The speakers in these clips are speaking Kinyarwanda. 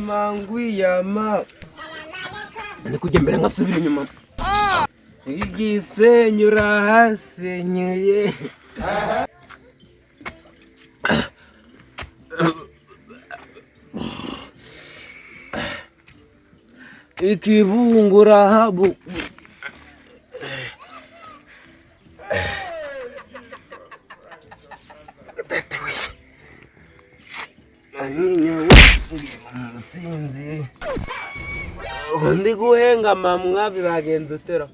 mangwiyama ni kujya mbere ngasubira inyuma igisenyura hasenyuye ikibungura habu sinzi ndi guhengama mwabizagenza utera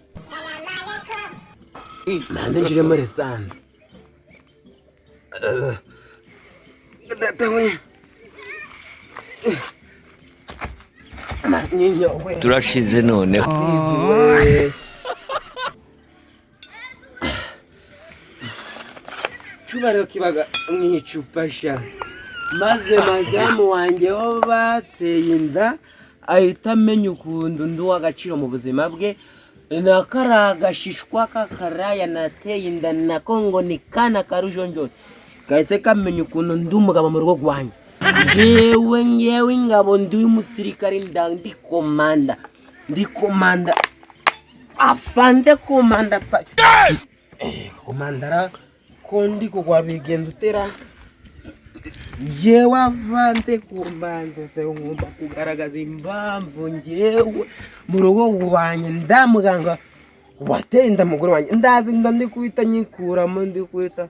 mande njire muri sande datawe turashize noneho cyubaro kibaga mwicupa sha maze madamu wanjye wo bateye inda ahita amenya ukuntu ndi uw'agaciro mu buzima bwe nakaragashishwa kakaraya nateye inda nako ngo ni kana karujonjoro kahise kamenya ukuntu ndi umugabo mu rugo rwanjye ngewe ingabo ndi umusirikare ndi komanda afande komanda komandara ko ndi kugwa bigenza utera yewe avante komanda se ngomba kugaragaza impamvu ngewe mu rugo rwanjye ndamuganga watenda mugore wanjye ndazi ndi kwita nyikuramo ndi kwita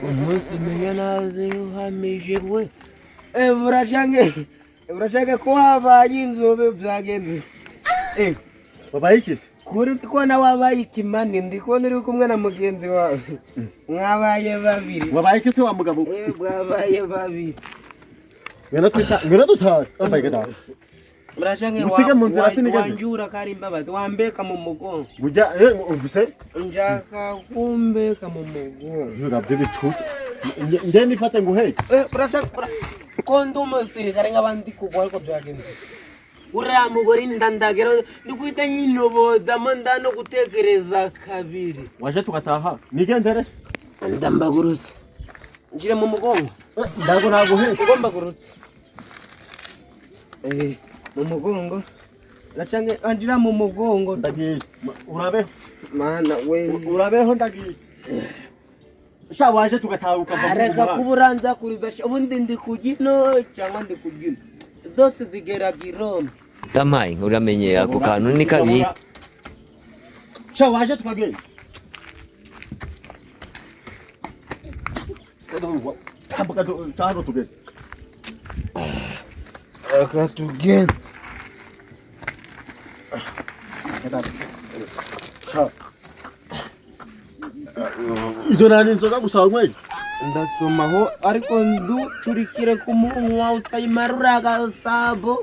umunsi menya nazi uhamije we urashaka ko habaye inzobe byagenze wabaye ikisi kuri ko na wabaye ikimani ndiko niri kumwe na mugenzi wawe mwabaye babiri wabaye ikisi wa mugabo mwabaye babiri ngena dutara ambaye gata murashange musige mu nzira sinigeze wanjura kari imbabazi wambeka mu mugongo ujya uvuse njaka kumbeka mu mugongo ngabye bicuce nde nifate nguhe murashaka ko ndumusirikare nk'abandi kugwa ariko byagenze uriya mugore ndandagera ndikwita nyinoboza mo ndano gutekereza kabiri waje tugataha nigendere ndambagurutse njire mu mugongo ndago naguhe ugomba gurutse mu mugongo nacange anjira mu mugongo ndagiye urabeho mana we urabeho ndagiye sha waje tugataha ukava areka kuburanza kuriza ubundi ndi kugino cyangwa ndi kugino zose zigera girome tamayi uramenye ako kantu ni kabi sha waje tukagenda tambuka cyangwa tugenda akatugenda izo nani inzoga gusa mwe ndasomaho ariko nducurikire ku munwa utayimarura agasabo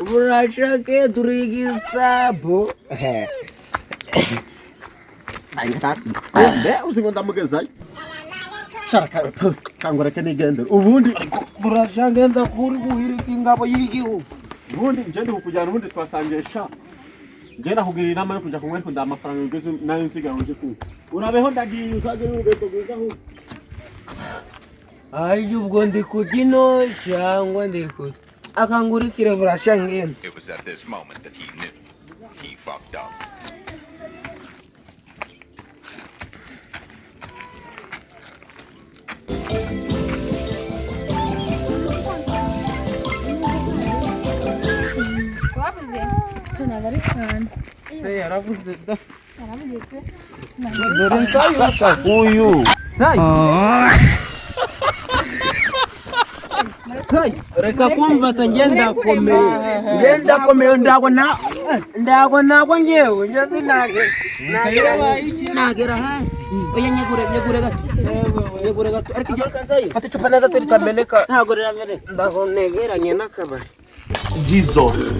burashake durigisabo uzingo ndamugezayo sharaka kangora kenigende ubundi burashake ndakuri guhirika ingabo y'igihugu ubundi ngende kukujyana ubundi twasangisha ngenda kugira inama yo kuja kumwe kunda amafaranga ngeze nayo nsigaye nje ku urabeho ndagiye uzaje ubeto guzaho ayi ubwo ndi kugino cyangwa ndi ku akangurikire burashangene. It was at this moment that he knew he fucked up. Se yaravuze da. dore sasa huyu Reka kumva ngenda komeye ndago nako ngewe ngeze nagera hasi oya nyegure gato ariko fata icupa neza se ritameneka ntago rirameneka ndago negeranye n'akabari Jesus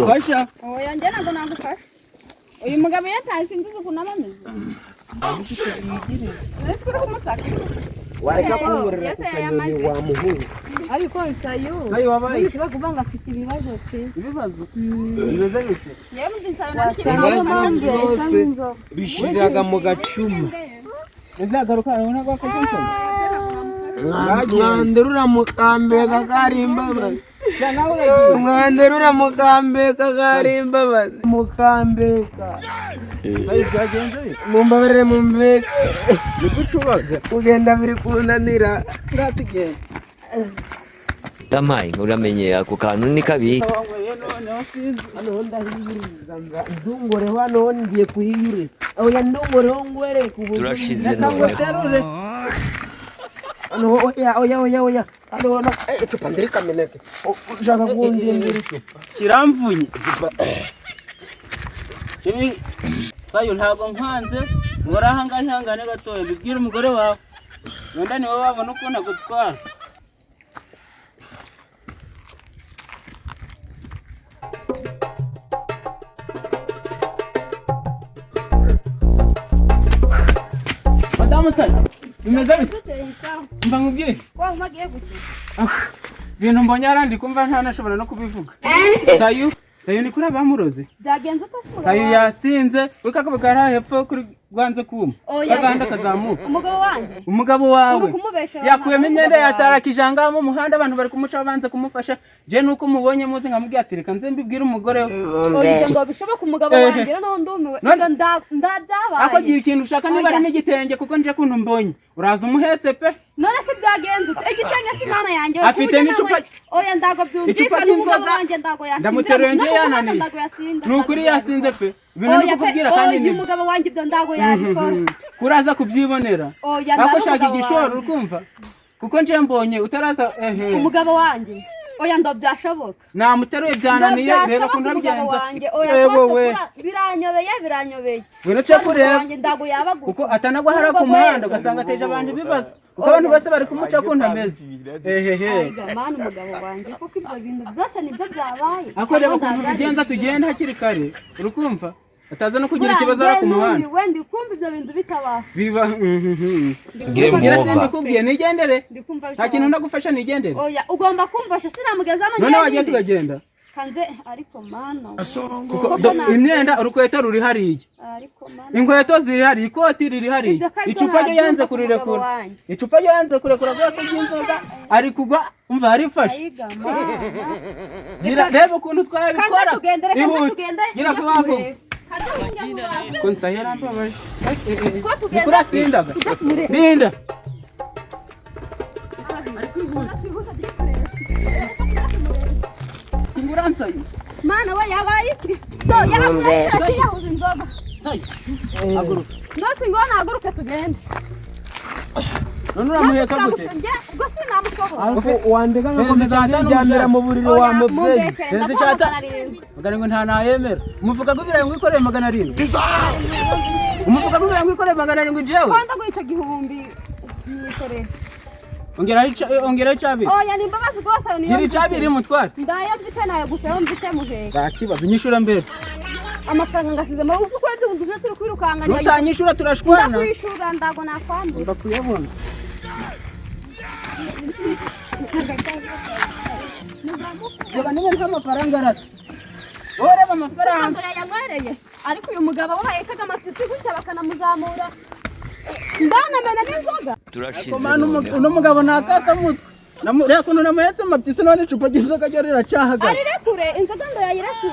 fasha oya njye nago nagufasha uyu mugabo yataye sinzi ukuntu ameze nese kuri kumusaka wareka kungorera ku kanyoni wa muhungu. ariko Sayo wabaye ushobora kuvuga ngo afite ibibazo pe. ibibazo bimeze bite Yewe Nsayo nari zose bishiraga mu gacuma. uzagaruka urabona ko afashe nsoma Mwanderura mukambeka karimbabazi. Mwanderura mukambeka karimbabazi. Mukambeka. Sayo byagenze bite Mumbabarire mumbeke. nigucubaga Kugenda biri kunanira. ngatugenda Yampaye uramenye ako kantu ni kabi. wanyweye none wasinze Hano ndahiyuriza nga ndungore hano ngiye kuhiyuriza. Aho ya ndungore ngwere kubuza. Turashize none. terure Hano oya. Hano na icupa ndiri kameneke. Ushaka kundimbira icupa. kiramvunye ibi Sayo ntabwo nkwanze ngorahanga ntangane gatoya bibwira umugore wawe wenda niwe wabona uko nagutwara Madamu Sayo bimeze bite mva nkubwire Kwa umagiye guki. ibintu mbonye arandi kumva ntanashobora no kubivuga Sayo ni kuri abamuroze Byagenze utasubira. Sayo yasinze wikakabikara hepfo kuri gwanze kuma Oya. kaganda kazamuka Umugabo wanjye. umugabo wawe Uri kumubeshera. yakuyemo imyenda yatarakijanga mu muhanda abantu bari kumuca banze kumufasha je nuko mubonye muzi nkamubwira ati reka nze mbibwire umugore we Oya ibyo ngo bishoboka umugabo wanjye no ndumiwe. None- Ndabyabaye. akagira ikintu ushaka niba Oya. ari n'igitenge kuko nje kuntu mbonye uraza umuhetse pe None se byagenze ute? Igitenge si mana yanjye. Afite n'icupa- Oya ndago icupa byumvikana umugabo ry'inzoga wanjye ndago yasinze. ndamuteruye nje yananiye ni ukuri yasinze pe ibintu ndi kukubwira kandi ni ni umugabo wanjye ibyo ndago yabikora. kuraza kubyibonera Oya ako ndago shaka umugabo igishoro wanjye. urukumva kuko nje mbonye utaraza Umugabo wanjye. Oya ndo byashoboka. namuteruye byananiye reba kuntu abigenza Oya Yego we rwose biranyobeye. ngwino cyo kureba Wanjye ndago yabaguka. kuko atanagwa hara ku muhanda ugasanga ateje abantu ibibazo kuko abantu bose bari kumuca kuntu ameze Aiga mana umugabo wanjye kuko ibyo bintu byose nibyo byabaye. ako reba ukuntu bigenza tugenda hakiri kare urukumva ataza no kugira ikibazo ara ku muhanda Wendi kumva ibyo bintu bitabaho. biba Game ngira over. sindi kubwiye nigendere Ndikumva nta kintu ndagufasha nigendere Oya ugomba kumfasha sinamugeza hano none wagiye tugagenda kanze ariko mana. kuko imyenda urukweto ruri hariya Ariko mana. inkweto ziri hariya ikoti riri hariya Ibyo karyo icupa ryo yanze nabyumva ku kurirekura mugabo wanjye. icupa ryo yanze kurekura rwose ry'inzoga ari kugwa umva harifashe Aiga mana. reba ukuntu twabikora Kanze tugendere Ihute. tugende. gira vuba vuba ko nsahera mbabaye nikuri asindaga linda singura nsayi Mana we yabaye iki? Do yahuze inzoga. haguruka Nose ngo nahaguruke tugende. none uramuheka gute Ubwo sinamushobora. Ariko wandeka nkakomeza ndijyamira mu buriri wa mubyeyi. Nzi cyata magana ngo nta nayemera umufuka gw'ibirayi ngo ikoreye 700 umufuka gw'ibirayi ngo ikoreye 700 jewe Kwanda go ico gihumbi nikoreye. ongera icabiri Oya ni imbabazi rwose niyo. gira icabiri mutware Ndayo mfite nayo gusa yo mfite muheye. bakibazo nyishura mbere Amafaranga ngasize mu usu kwezi nduje turi kwirukanga nyayo. nutanyishura turashwana Ndakwishura ndago nakwambura. ndakuyabona Yoba niba nta mafaranga arata oreba amafaranga Yanywereye ariko uyu mugabo we yekaga amatisi gutya bakanamuzamura. Ndanamena n'inzoga. Turashize komana none. uno mugabo nakasa mutwe reka kuntu namuhetse amapyisi none icupa ry'inzoga ryo riracahagaze Arirekure inzoga ndo yayirekure.